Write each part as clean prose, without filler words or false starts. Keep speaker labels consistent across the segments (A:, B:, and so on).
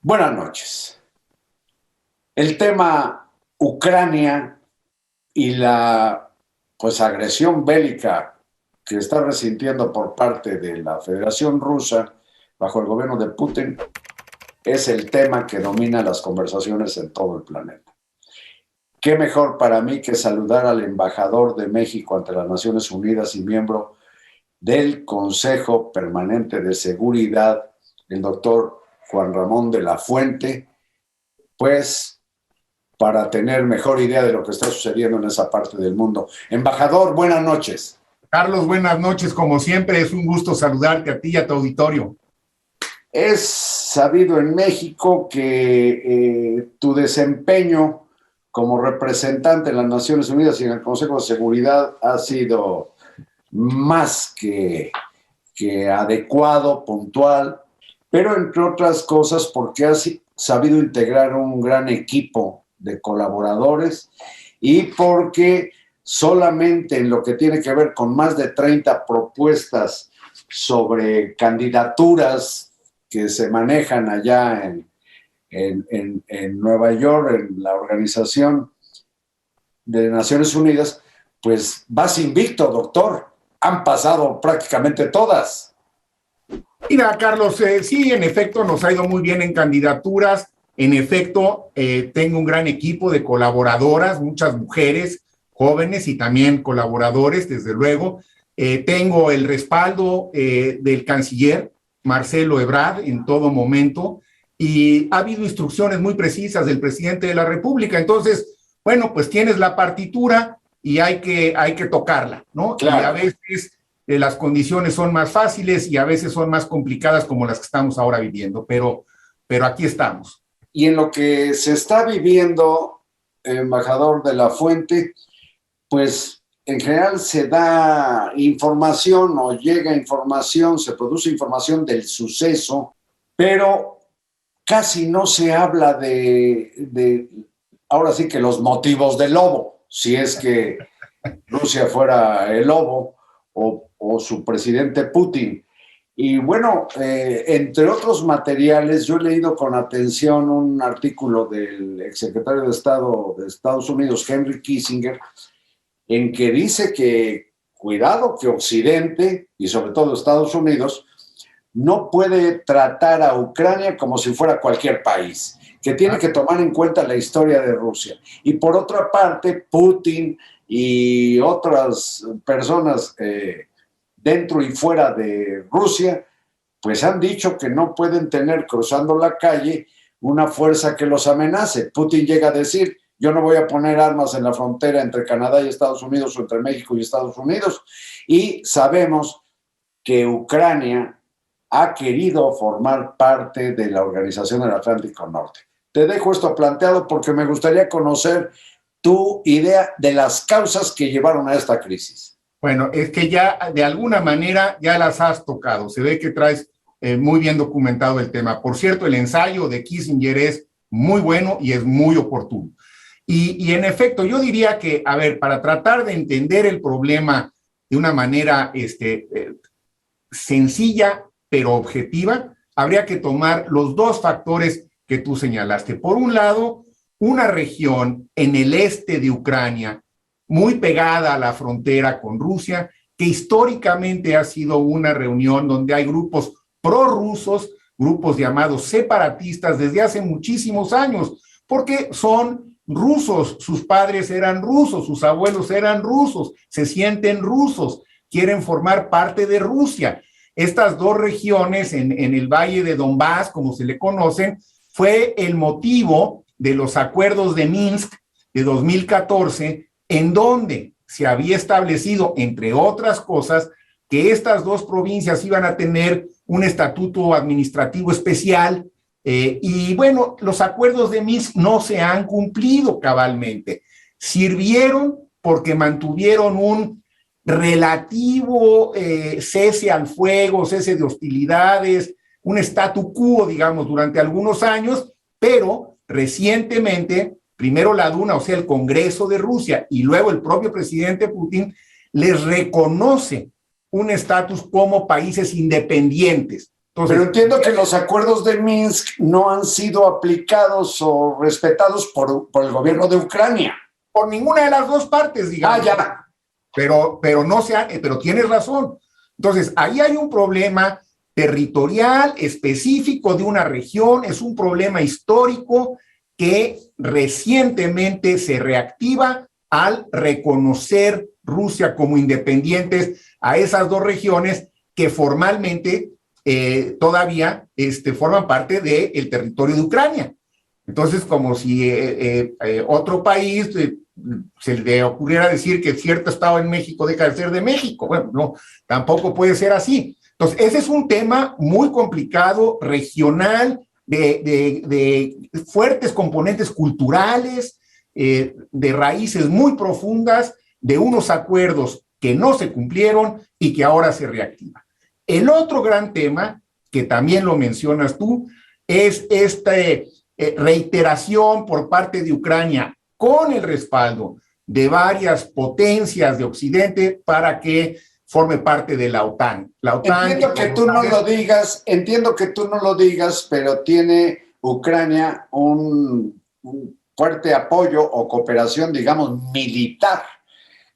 A: Buenas noches. El tema Ucrania y la agresión bélica que está resintiendo por parte de la Federación Rusa bajo el gobierno de Putin es el tema que domina las conversaciones en todo el planeta. Qué mejor para mí que saludar al embajador de México ante las Naciones Unidas y miembro del Consejo Permanente de Seguridad, el doctor Juan Ramón de la Fuente, pues para tener mejor idea de lo que está sucediendo en esa parte del mundo. Embajador, buenas noches.
B: Carlos, buenas noches. Como siempre, es un gusto saludarte a ti y a tu auditorio.
A: Es sabido en México que tu desempeño como representante en las Naciones Unidas y en el Consejo de Seguridad ha sido más que adecuado, puntual, pero entre otras cosas porque has sabido integrar un gran equipo de colaboradores y porque solamente en lo que tiene que ver con más de 30 propuestas sobre candidaturas que se manejan allá en Nueva York, en la Organización de Naciones Unidas, pues vas invicto, doctor. Han pasado prácticamente todas.
B: Mira, Carlos, sí, en efecto, nos ha ido muy bien en candidaturas. En efecto, tengo un gran equipo de colaboradoras, muchas mujeres jóvenes y también colaboradores, desde luego. Tengo el respaldo del canciller Marcelo Ebrard en todo momento y ha habido instrucciones muy precisas del presidente de la República. Entonces, bueno, pues tienes la partitura y hay que tocarla, ¿no?
A: Claro.
B: Y a veces las condiciones son más fáciles y a veces son más complicadas como las que estamos ahora viviendo, pero aquí estamos.
A: Y en lo que se está viviendo, embajador de la Fuente, pues en general se da información o llega información, se produce información del suceso, pero casi no se habla de ahora sí que los motivos del lobo, si es que Rusia fuera el lobo o su presidente Putin. Y bueno, entre otros materiales, yo he leído con atención un artículo del exsecretario de Estado de Estados Unidos, Henry Kissinger, en que dice que cuidado que Occidente, y sobre todo Estados Unidos, no puede tratar a Ucrania como si fuera cualquier país, que tiene que tomar en cuenta la historia de Rusia. Y por otra parte, Putin y otras personas dentro y fuera de Rusia, pues han dicho que no pueden tener cruzando la calle una fuerza que los amenace. Putin llega a decir, yo no voy a poner armas en la frontera entre Canadá y Estados Unidos o entre México y Estados Unidos. Y sabemos que Ucrania ha querido formar parte de la Organización del Atlántico Norte. Te dejo esto planteado porque me gustaría conocer tu idea de las causas que llevaron a esta crisis.
B: Bueno, es que ya de alguna manera ya las has tocado. Se ve que traes muy bien documentado el tema. Por cierto, el ensayo de Kissinger es muy bueno y es muy oportuno. Y en efecto, yo diría que, a ver, para tratar de entender el problema de una manera sencilla pero objetiva, habría que tomar los dos factores que tú señalaste. Por un lado, una región en el este de Ucrania, muy pegada a la frontera con Rusia, que históricamente ha sido una reunión donde hay grupos prorrusos, grupos llamados separatistas desde hace muchísimos años, porque son rusos, sus padres eran rusos, sus abuelos eran rusos, se sienten rusos, quieren formar parte de Rusia. Estas dos regiones en el Valle de Donbass, como se le conocen, fue el motivo de los acuerdos de Minsk de 2014, en donde se había establecido, entre otras cosas, que estas dos provincias iban a tener un estatuto administrativo especial. Y bueno, los acuerdos de Minsk no se han cumplido cabalmente. Sirvieron porque mantuvieron un relativo cese al fuego, cese de hostilidades, un statu quo, digamos, durante algunos años, pero recientemente, primero la Duma, o sea, el Congreso de Rusia, y luego el propio presidente Putin les reconoce un estatus como países independientes. Entonces,
A: pero entiendo que los acuerdos de Minsk no han sido aplicados o respetados por el gobierno de Ucrania.
B: por ninguna de las dos partes, digamos.
A: Ya.
B: Pero no pero tienes razón. Entonces, ahí hay un problema territorial específico de una región, es un problema histórico que recientemente se reactiva al reconocer Rusia como independientes a esas dos regiones que formalmente todavía forman parte del territorio de Ucrania. Entonces, como si otro país se le ocurriera decir que cierto estado en México deja de ser de México. Bueno, no, tampoco puede ser así. Entonces, ese es un tema muy complicado, regional, de fuertes componentes culturales, de raíces muy profundas, de unos acuerdos que no se cumplieron y que ahora se reactivan. El otro gran tema, que también lo mencionas tú, es reiteración por parte de Ucrania con el respaldo de varias potencias de Occidente para que forme parte de la OTAN.
A: Entiendo que tú no lo digas, pero tiene Ucrania un fuerte apoyo o cooperación, digamos, militar,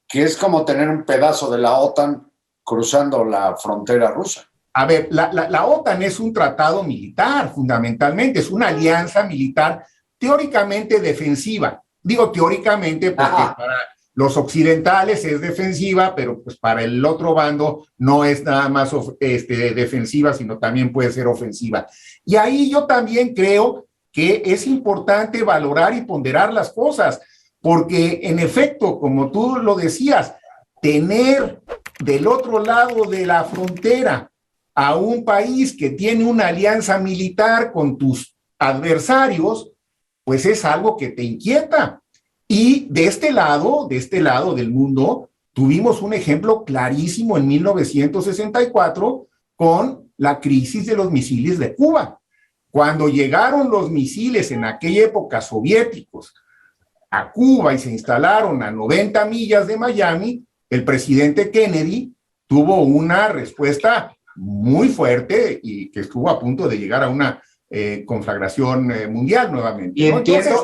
A: que es como tener un pedazo de la OTAN cruzando la frontera rusa.
B: A ver, la OTAN es un tratado militar, fundamentalmente, es una alianza militar teóricamente defensiva. Digo teóricamente porque para los occidentales es defensiva, pero pues para el otro bando no es nada más defensiva, sino también puede ser ofensiva. Y ahí yo también creo que es importante valorar y ponderar las cosas, porque en efecto, como tú lo decías, tener del otro lado de la frontera a un país que tiene una alianza militar con tus adversarios, pues es algo que te inquieta. Y de este lado del mundo, tuvimos un ejemplo clarísimo en 1964 con la crisis de los misiles de Cuba. Cuando llegaron los misiles en aquella época soviéticos a Cuba y se instalaron a 90 millas de Miami, el presidente Kennedy tuvo una respuesta muy fuerte y que estuvo a punto de llegar a una conflagración mundial nuevamente.
A: Y, ¿no?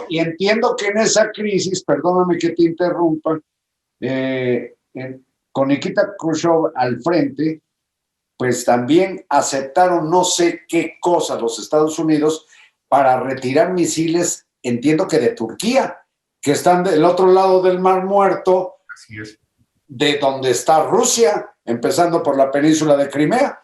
A: Entiendo que en esa crisis, perdóname que te interrumpa, con Nikita Khrushchev al frente, pues también aceptaron no sé qué cosa los Estados Unidos para retirar misiles, entiendo que de Turquía, que están del otro lado del Mar Muerto,
B: así es,
A: de donde está Rusia, empezando por la península de Crimea.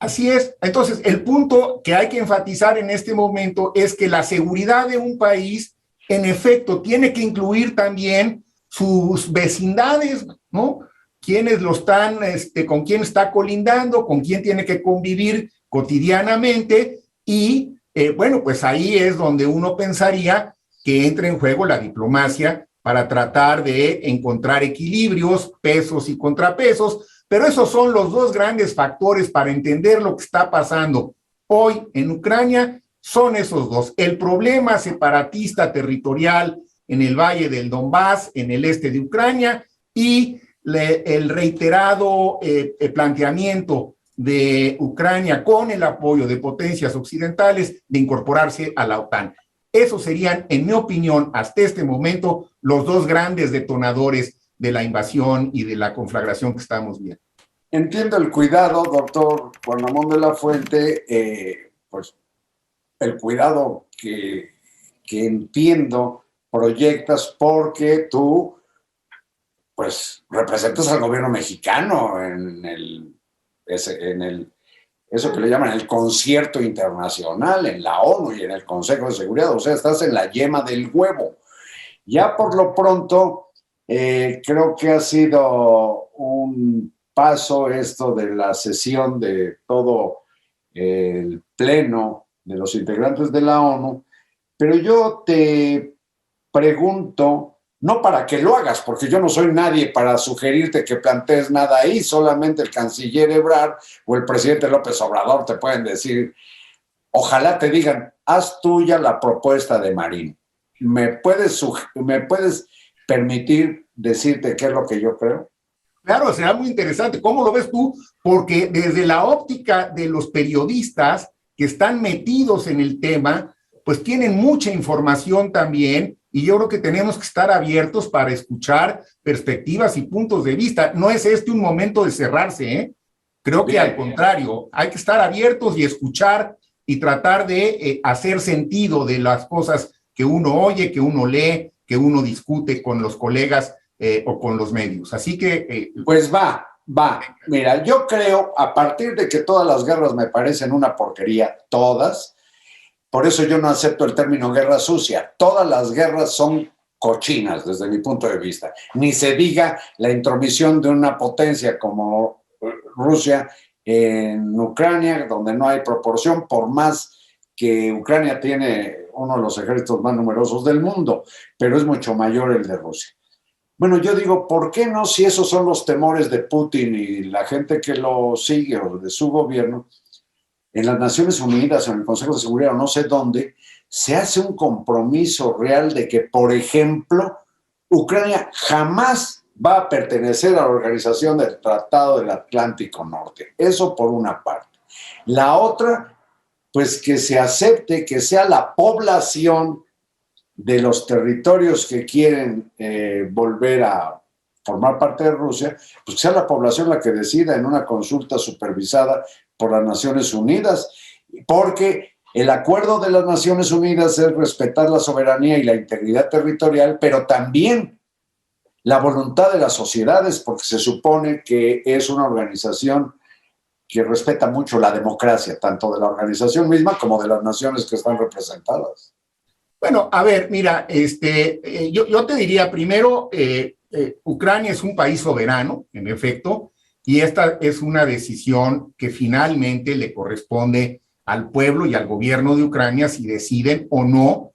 B: Así es. Entonces, el punto que hay que enfatizar en este momento es que la seguridad de un país, en efecto, tiene que incluir también sus vecindades, ¿no? Quiénes lo están, con quién está colindando, con quién tiene que convivir cotidianamente y, bueno, pues ahí es donde uno pensaría que entra en juego la diplomacia para tratar de encontrar equilibrios, pesos y contrapesos. Pero esos son los dos grandes factores para entender lo que está pasando hoy en Ucrania, son esos dos. El problema separatista territorial en el valle del Donbass, en el este de Ucrania, y el reiterado planteamiento de Ucrania con el apoyo de potencias occidentales de incorporarse a la OTAN. Esos serían, en mi opinión, hasta este momento, los dos grandes detonadores de la invasión y de la conflagración que estamos viendo.
A: Entiendo el cuidado, doctor Juan Ramón de la Fuente, pues el cuidado que entiendo proyectas porque tú pues representas al gobierno mexicano en eso que le llaman el concierto internacional, en la ONU y en el Consejo de Seguridad, o sea, estás en la yema del huevo. Ya por lo pronto, creo que ha sido un paso esto de la sesión de todo el pleno de los integrantes de la ONU, pero yo te pregunto, no para que lo hagas, porque yo no soy nadie para sugerirte que plantees nada ahí, solamente el canciller Ebrard o el presidente López Obrador te pueden decir, ojalá te digan, haz tuya la propuesta de Marín. ¿Me puedes permitir decirte qué es lo que yo creo?
B: Claro, será muy interesante. ¿Cómo lo ves tú? Porque desde la óptica de los periodistas que están metidos en el tema, pues tienen mucha información también y yo creo que tenemos que estar abiertos para escuchar perspectivas y puntos de vista. No es este un momento de cerrarse, ¿eh? Creo que al contrario, hay que estar abiertos y escuchar y tratar de hacer sentido de las cosas que uno oye, que uno lee, que uno discute con los colegas o con los medios. Así que...
A: pues va. Mira, yo creo, a partir de que todas las guerras me parecen una porquería, todas, por eso yo no acepto el término guerra sucia. Todas las guerras son cochinas desde mi punto de vista. Ni se diga la intromisión de una potencia como Rusia en Ucrania, donde no hay proporción, por más que Ucrania tiene uno de los ejércitos más numerosos del mundo, pero es mucho mayor el de Rusia. Bueno, yo digo, ¿por qué no, si esos son los temores de Putin y la gente que lo sigue o de su gobierno, en las Naciones Unidas o en el Consejo de Seguridad o no sé dónde, se hace un compromiso real de que, por ejemplo, Ucrania jamás va a pertenecer a la Organización del Tratado del Atlántico Norte? Eso por una parte. La otra, pues que se acepte que sea la población de los territorios que quieren volver a formar parte de Rusia, pues sea la población la que decida en una consulta supervisada por las Naciones Unidas, porque el acuerdo de las Naciones Unidas es respetar la soberanía y la integridad territorial, pero también la voluntad de las sociedades, porque se supone que es una organización que respeta mucho la democracia, tanto de la organización misma como de las naciones que están representadas.
B: Bueno, a ver, mira, yo te diría primero, Ucrania es un país soberano, en efecto, y esta es una decisión que finalmente le corresponde al pueblo y al gobierno de Ucrania si deciden o no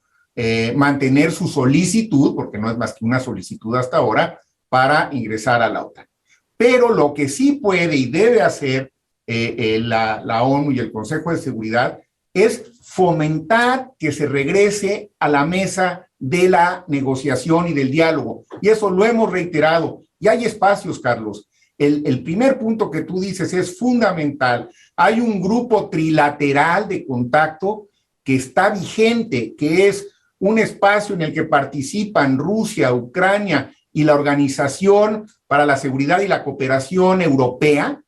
B: mantener su solicitud, porque no es más que una solicitud hasta ahora, para ingresar a la OTAN. Pero lo que sí puede y debe hacer la ONU y el Consejo de Seguridad es fomentar que se regrese a la mesa de la negociación y del diálogo. Y eso lo hemos reiterado. Y hay espacios, Carlos. El primer punto que tú dices es fundamental. Hay un grupo trilateral de contacto que está vigente, que es un espacio en el que participan Rusia, Ucrania y la Organización para la Seguridad y la Cooperación Europea,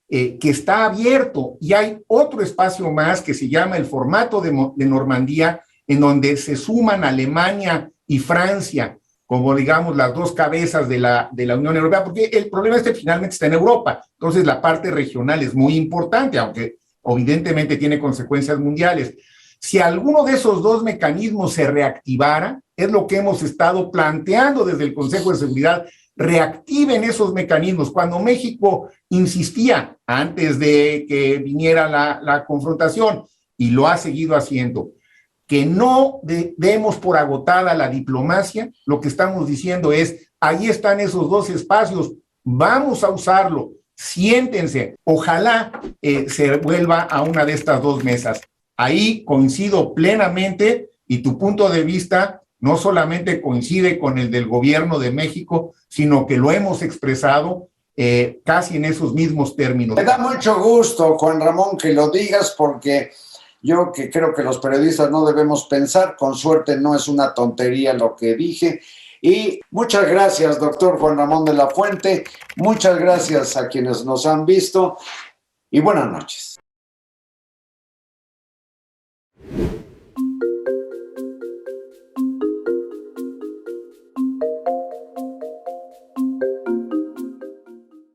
B: que está abierto, y hay otro espacio más que se llama el formato de Normandía, en donde se suman Alemania y Francia como, digamos, las dos cabezas de la Unión Europea, porque el problema finalmente está en Europa. Entonces la parte regional es muy importante, aunque evidentemente tiene consecuencias mundiales. Si alguno de esos dos mecanismos se reactivara, es lo que hemos estado planteando desde el Consejo de Seguridad, reactiven esos mecanismos. Cuando México insistía antes de que viniera la confrontación, y lo ha seguido haciendo, que no demos por agotada la diplomacia, lo que estamos diciendo es, ahí están esos dos espacios, vamos a usarlo, siéntense, ojalá se vuelva a una de estas dos mesas. Ahí coincido plenamente y tu punto de vista no solamente coincide con el del gobierno de México, sino que lo hemos expresado casi en esos mismos términos.
A: Me da mucho gusto, Juan Ramón, que lo digas, porque yo que creo que los periodistas no debemos pensar, con suerte no es una tontería lo que dije. Y muchas gracias, doctor Juan Ramón de la Fuente, muchas gracias a quienes nos han visto y buenas noches.